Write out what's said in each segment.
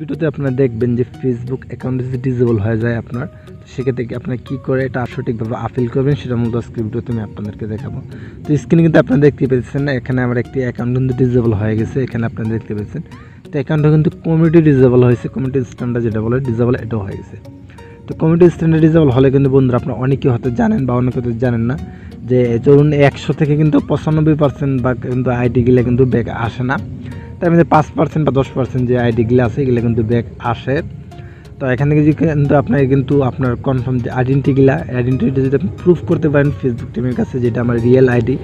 ভিডিওতে আপনারা দেখবেন যে ফেসবুক অ্যাকাউন্ট যদি ডিসেবল হয়ে যায় আপনার, তো সেক্ষেত্রে আপনারা কী করে এটা সঠিকভাবে আপিল করবেন সেটা মূলত আজকে ভিডিওতে আমি আপনাদেরকে দেখাবো। তো স্ক্রিনে কিন্তু আপনারা দেখতে পেয়েছেন এখানে আমার একটি অ্যাকাউন্ট কিন্তু ডিসেবল হয়ে গেছে, এখানে আপনারা দেখতে পেয়েছেন। তো অ্যাকাউন্টটা কিন্তু কমিউনিটি ডিসেবল হয়েছে, কমিউনিটি স্ট্যান্ডার্ড যেটা বলে ডিসেবল এটাও হয়ে গেছে। তো কমিউনিটি স্ট্যান্ডার্ড ডিসেবল হলে কিন্তু বন্ধুরা আপনারা অনেকে হয়তো জানেন বা অনেকে হয়তো জানেন না যে ধরুন 100 থেকে কিন্তু 95% বা কিন্তু আইডিগুলো কিন্তু ব্যাক আসে না, তার মধ্যে 5% বা 10% যে আইডিগুলো আছে এগুলো কিন্তু ব্যাক আসে। তো এখান থেকে কিন্তু আপনার আপনার কনফার্ম যে আইডেন্টিটি যদি আপনি প্রুফ করতে পারেন ফেসবুক টিমের কাছে, যেটা আমার রিয়েল আইডি,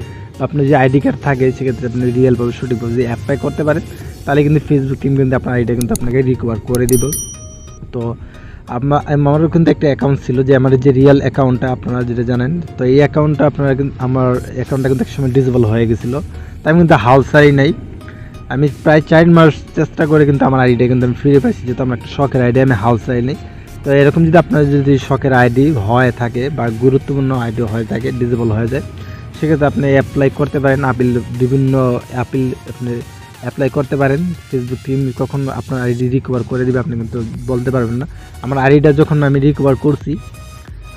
আপনার যে আইডি কার্ড থাকে সেক্ষেত্রে আপনি রিয়েলভাবে সঠিকভাবে যদি অ্যাপ্লাই করতে পারেন তাহলে কিন্তু ফেসবুক টিম কিন্তু আপনার আইডিটা কিন্তু আপনাকে রিকভার করে দিব। তো আমারও কিন্তু একটা অ্যাকাউন্ট ছিল যে আমার যে রিয়েল অ্যাকাউন্টটা আপনারা যেটা জানেন, তো এই অ্যাকাউন্টটা আপনারা আমার অ্যাকাউন্টটা কিন্তু একসময় ডিসেবল হয়ে গেছিলো, তাই আমি কিন্তু হাউসারি নাই। আমি প্রায় 4 মাস চেষ্টা করে কিন্তু আমার আইডিটা কিন্তু আমি ফিরে পাইছি, যেহেতু আমার একটা শখের আইডি, আমি হাউসারি নেই। তো এরকম যদি আপনার যদি শখের আইডি হয়ে থাকে বা গুরুত্বপূর্ণ আইডি হয়ে থাকে ডিসেবল হয়ে যায়, সেক্ষেত্রে আপনি অ্যাপ্লাই করতে পারেন বিভিন্ন আপনি অ্যাপ্লাই করতে পারেন। ফেসবুক টিম কখন আপনার আইডি রিকভার করে দেবে আপনি কিন্তু বলতে পারবেন না। আমার আইডিটা যখন আমি রিকভার করছি,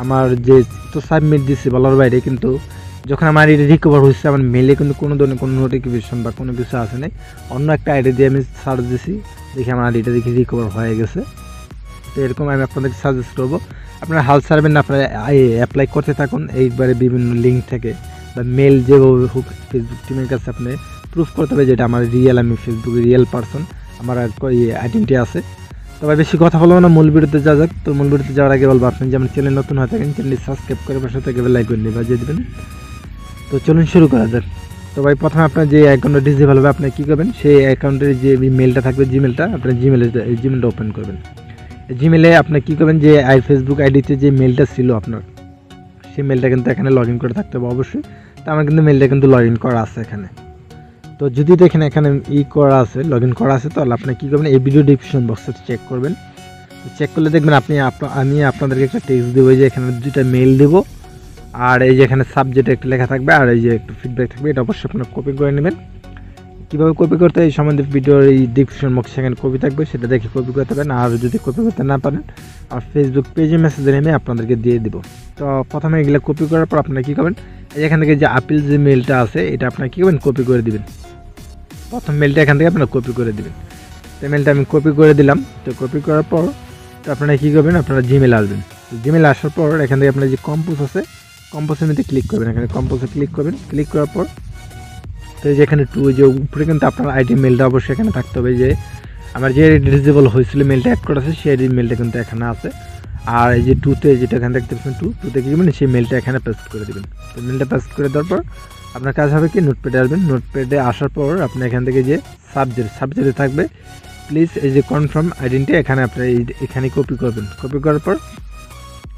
আমার যে তো সাবমিট দিচ্ছি বলার বাইরে, কিন্তু যখন আমার আইডি রিকভার হয়েছে আমার মেলে কিন্তু কোনো ধরনের কোনো নোটিফিকেশন বা কোনো কিছু আসে নাই। অন্য একটা আইডি দিয়ে আমি সার্চ দিছি, দেখি আমার আইডিটা দেখি রিকভার হয়ে গেছে। তো এরকম আমি আপনাদেরকে সাজেস্ট করবো, আপনারা হাল ছাড়বেন না, আপনারা অ্যাপ্লাই করতে থাকুন এইবারে বিভিন্ন লিঙ্ক থেকে বা মেল যেভাবে হোক ফেসবুক টিমের কাছে আপনি প্রুফ করতে হবে যেটা আমার রিয়েল, আমি ফেসবুকে রিয়েল পারসন, আমার আইডেন্টি আছে। তবে বেশি কথা বলবো না, মূল ভিডিওতে যাওয়া যাক। তো মূল ভিডিওতে যাওয়ার আগে বলবো, আপনি যেমন চ্যানেল নতুন হয়ে থাকেন চ্যানেলটি সাবস্ক্রাইব করে পাশে থেকে লাইক করে বাজিয়ে দেবেন। তো চলুন শুরু করা যাক। তো ভাই প্রথমে আপনার যে অ্যাকাউন্টটা ডিসেবল হবে আপনি কী করবেন, সেই অ্যাকাউন্টের যে মেলটা থাকবে জিমেলটা, আপনার জিমেলটা ওপেন করবেন। জিমেলে আপনি কী করবেন, যে ফেসবুক আইডিতে যে মেলটা ছিল আপনার, সেই মেলটা কিন্তু এখানে লগ ইন করে থাকতে হবে অবশ্যই। তো আমার কিন্তু মেলটা কিন্তু লগ ইন করা আছে এখানে। তো যদি দেখেন এখানে করা আছে, লগ ইন করা আছে, তাহলে আপনি কী করবেন, এই ভিডিও ডিসক্রিপশন বক্সে চেক করবেন। চেক করলে দেখবেন আমি আপনাদেরকে একটা টেক্সট দেবো, যে এখানে 2টা মেল দেবো, আর এই যে এখানে সাবজেক্টে একটা লেখা থাকবে আর এই যে একটু ফিডব্যাক থাকবে, এটা অবশ্যই আপনারা কপি করে নেবেন। কীভাবে কপি করতে এই সম্বন্ধে ভিডিওর এই ডিসক্রিপশন বক্সে সেখানে কপি থাকবে, সেটা দেখে কপি করতে পারেন। আর যদি কপি করতে না পারেন আর ফেসবুক পেজে মেসেজে নেমে আপনাদেরকে দিয়ে দিব। তো প্রথমে এগুলো কপি করার পর আপনারা কী করবেন, এখান থেকে যে আপিল যে মেলটা আছে এটা আপনারা কী করবেন, কপি করে দিবেন। প্রথম মেলটা এখান থেকে আপনারা কপি করে দিবেন। তো মেলটা আমি কপি করে দিলাম। তো কপি করার পর তো আপনারা কী করবেন, আপনারা জিমেল আসবেন। জিমেলে আসার পর এখান থেকে আপনার যে কম্পোজ আছে, কম্পোজের মধ্যে ক্লিক করবেন। এখানে কম্পোজে ক্লিক করবেন। ক্লিক করার পর তো যে এখানে যে উপরে কিন্তু আপনার আইডি মেলটা অবশ্যই এখানে থাকতে হবে, যে আমার যে ডিসেবল হয়েছিল মেলটা অ্যাড করা আছে সেই আইডি মেলটা কিন্তু এখানে আছে। আর এই যে 2তে যেটা এখানে দেখতে পাচ্ছেন 2তে কী করবেন, সেই মেলটা এখানে পেস্ট করে দেবেন। তো মেলটা পেস্ট করে দেওয়ার পর আপনার কাজ হবে কি, নোটপ্যাডে আসবেন। নোটপ্যাডে আসার পর আপনি এখান থেকে যে সাবজেক্টে থাকবে প্লিজ এই যে কনফার্ম আইডেন্টি, এখানে আপনি এখানে কপি করবেন। কপি করার পর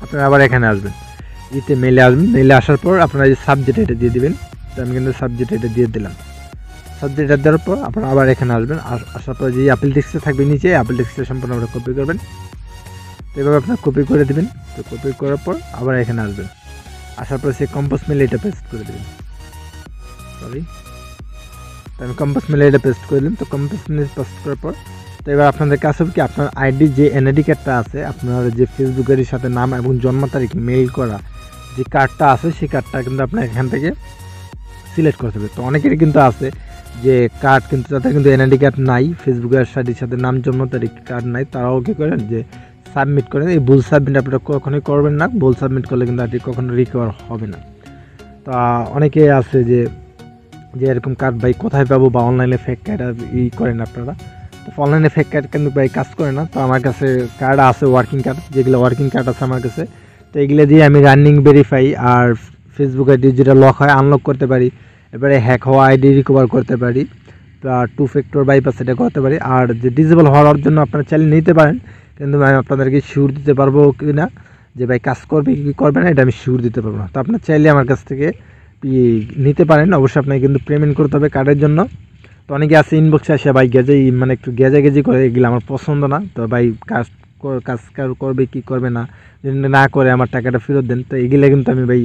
আপনারা আবার এখানে আসবেন, ইতে মেলে আসবেন। মেলে আসার পর আপনারা এই সাবজেক্ট এটা দিয়ে দিবেন। তো আমি কিন্তু সাবজেক্ট এটা দিয়ে দিলাম। সাবজেক্ট এটা দেওয়ার পর আপনারা আবার এখানে আসবেন। আসার পর যে আপেল টেক্সটে থাকবে নিচে, আপেল টেক্সটে সম্পূর্ণ আপনারা কপি করবেন। তো এভাবে আপনারা কপি করে দেবেন। তো কপি করার পর আবার এখানে আসবেন। আসার পর সেই কম্পোজ মেলে এটা পেস্ট করে দেবেন। তো আমি কম্পোজ মেলে এটা পেস্ট করে দিলাম। তো কম্পোজ মেলে পেস্ট করার পর তো এবার আপনাদের কাজ হবে কি, আপনার আইডি যে এনআইডি কার্ডটা আছে, আপনার যে ফেসবুকের সাথে নাম এবং জন্ম তারিখ মেইল করা যে কার্ডটা আছে, সেই কার্ডটা কিন্তু আপনার এখান থেকে সিলেক্ট করতে হবে। তো অনেকেরই কিন্তু আছে যে কার্ড কিন্তু তাদের কিন্তু এনআইডি কার্ড নাই, ফেসবুকের সাথে নাম জন্ম তারিখ কার্ড নাই, তারাও কী করেন যে সাবমিট করেন। এই ভুল সাবমিট আপনারা কখনোই করবেন না, ভুল সাবমিট করলে কিন্তু আইডি কখনো রিকভার হবে না। তো অনেকে আছে যে এরকম কার্ড ভাই কোথায় পাবো, বা অনলাইনে ফেক কার্ড করেন আপনারা। তো অনলাইনে ফেক কার্ড কিন্তু ভাই কাজ করে না। তো আমার কাছে কার্ড আছে, ওয়ার্কিং কার্ড, যেগুলো ওয়ার্কিং কার্ড আছে আমার কাছে। তো এগুলো দিয়ে আমি রানিং ভেরিফাই আর ফেসবুক আইডি যেটা লক হয় আনলক করতে পারি, এবারে হ্যাক হওয়া আইডি রিকভার করতে পারি, 2 ফ্যাক্টর বাইপাস এটা করতে পারি। আর যে ডিসেবল হওয়ার জন্য আপনারা চাইলে নিতে পারেন, কিন্তু আমি আপনাদেরকে শিওর দিতে পারবো কি না যে ভাই কাজ করবে কি করবে না, এটা আমি শিওর দিতে পারবো না। তো আপনার চাইলে আমার কাছ থেকে নিতে পারেন, অবশ্যই আপনাকে কিন্তু পেমেন্ট করতে হবে কার্ডের জন্য। তো অনেকে আছে ইনবক্সে আসে ভাই মানে একটু গেজাগেজি করে, এগুলো আমার পছন্দ না। তো ভাই কাজ করবে কি করবে না, না করে আমার টাকাটা ফেরত দেন। তো এগুলো কিন্তু আমি ভাই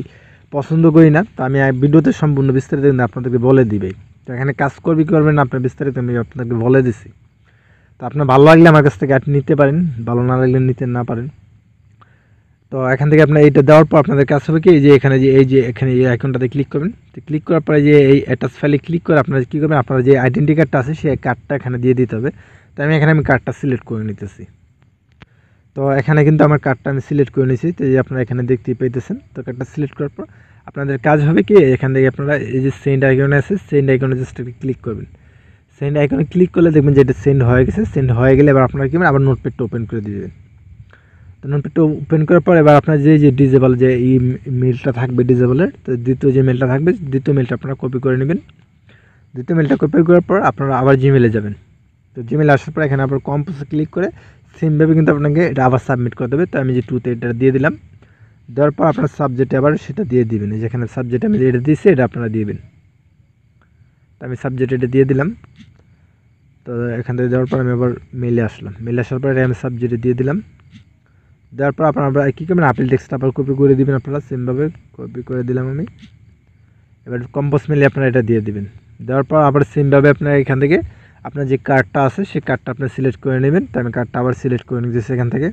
পছন্দ করি না। তো আমি ভিডিওতে সম্পূর্ণ বিস্তারিত কিন্তু আপনাদেরকে বলে দিই ভাই। তো এখানে কাজ করবে কি করবে না আপনার বিস্তারিত আমি আপনাদেরকে বলে দিছি। তো আপনার ভালো লাগলে আমার কাছ থেকে অ্যাড নিতে পারেন, ভালো না লাগলে নিতে না পারেন। তো এখান থেকে আপনার এইটা দেওয়ার পর আপনাদের কাজ হবে কি, এই যে এখানে এখানে এই আইকনটাতে ক্লিক করবেন। তো ক্লিক করার পরে যে এই অ্যাটাচ ফাইলে ক্লিক করে আপনারা কী করবেন, আপনার যে আইডেন্টি কার্ডটা আছে সেই কার্ডটা এখানে দিয়ে দিতে হবে। তো আমি কার্ডটা সিলেক্ট করে নিতেছি। তো এখানে কিন্তু আমার কার্ডটা আমি সিলেক্ট করে নিয়েছি। তো এই আপনারা এখানে দেখতেই পাইতেছেন। তো কার্ডটা সিলেক্ট করার পর আপনাদের কাজ হবে কি, এখান থেকে আপনারা এই যে সেন্ড আইকনে আছে, সেন্ড আইকনে জাস্ট ক্লিক করবেন। সেন্ড আইকনে ক্লিক করলে দেখবেন যে এটা সেন্ড হয়ে গেছে। সেন্ড হয়ে গেলে এবার আপনারা কী আবার নোটপ্যাডটা ওপেন করে দিবেন। তো নোটপ্যাডটা ওপেন করার পর এবার আপনার যে ডিজেবল যে এই মেলটা থাকবে ডিজেবলের, তো দ্বিতীয় যে মেলটা থাকবে, দ্বিতীয় মেলটা আপনারা কপি করে নেবেন। দ্বিতীয় মেলটা কপি করার পর আপনারা আবার জিমেলে যাবেন। তো জিমেলে আসার পর এখানে আবার কম্পোজে ক্লিক করে সেমভাবে কিন্তু আপনাকে এটা আবার সাবমিট করতে হবে। তো আমি যে 2তে এটা দিয়ে দিলাম। দেওয়ার পর আপনার সাবজেক্টে আবার সেটা দিয়ে দিবেন। এই যেখানে সাবজেক্টে আমি এটা দিয়েছি এটা আপনারা দিবেন। তো আমি সাবজেক্ট এটা দিয়ে দিলাম। তো এখান থেকে দেওয়ার পর আমি আবার মেলে আসলাম। মেলে আসার পর আমি সাবজেক্টে দিয়ে দিলাম। দেওয়ার পর আপনারা কী করবেন, আপিল টেক্সটটা আবার কপি করে দিবেন। আপনারা সেমভাবে কপি করে দিলাম আমি। এবার কম্পোজ মেলে আপনারা এটা দিয়ে দিবেন। দেওয়ার পর আবার সেমভাবে আপনারা এখান থেকে আপনার যে কার্ডটা আছে সেই কার্ডটা আপনার সিলেক্ট করে নেবেন। তো আমি কার্ডটা আবার সিলেক্ট করে নিয়েছি এখান থেকে।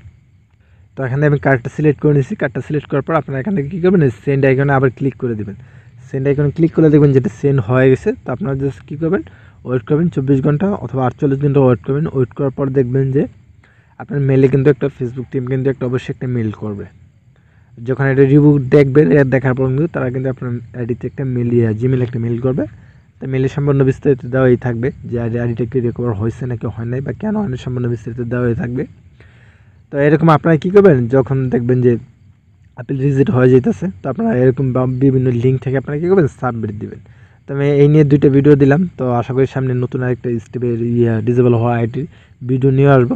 তো এখানে আমি কার্ডটা সিলেক্ট করে নিয়েছি। কার্ডটা সিলেক্ট করার পর আপনারা এখান থেকে কী করবেন, সেন্ড আইকনে আবার ক্লিক করে দেবেন। সেন্ড আইকনে ক্লিক করলে দেখবেন যেটা সেন্ড হয়ে গেছে। তো আপনারা জাস্ট কী করবেন, ওয়েট করবেন 24 ঘন্টা অথবা 48 ঘন্টা ওয়েট করবেন। ওয়েট করার পর দেখবেন যে আপনার মেলে কিন্তু একটা ফেসবুক টিম কিন্তু অবশ্যই একটা মেল করবে। যখন এটা রিভিউ দেখবে, দেখার পর কিন্তু তারা কিন্তু আপনার আইডিতে একটা মেল জিমেল একটা মেল করবে। তো মেলের সম্পূর্ণ বিস্তারিত দেওয়াই থাকবে যে আইডিটা কি রিকভার হয়েছে নাকি হয় নাই বা কেন হয় না, সম্পূর্ণ বিস্তারিত দেওয়াই থাকবে। তো এরকম আপনারা কী করবেন, যখন দেখবেন যে আপিল রিজেক্ট হয়ে যেতেছে, তো আপনারা এরকম বিভিন্ন লিঙ্ক থেকে আপনারা কী করবেন, সাবমিট দিবেন। তো আমি এই নিয়ে 2টা ভিডিও দিলাম। তো আশা করি সামনে নতুন আরেকটা স্টেপের ডিজেবল হওয়া আইডির ভিডিও নিয়ে আসবো।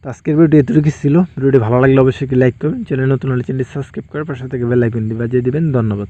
তো আজকের ভিডিও এতটুকু ছিল। ভিডিওটি ভালো লাগলে অবশ্যই লাইক করবেন। চ্যানেল নতুন হলে চ্যানেলটি সাবস্ক্রাইব করে পাশে থেকে বেল আইকন বাজিয়ে দিবেন। ধন্যবাদ।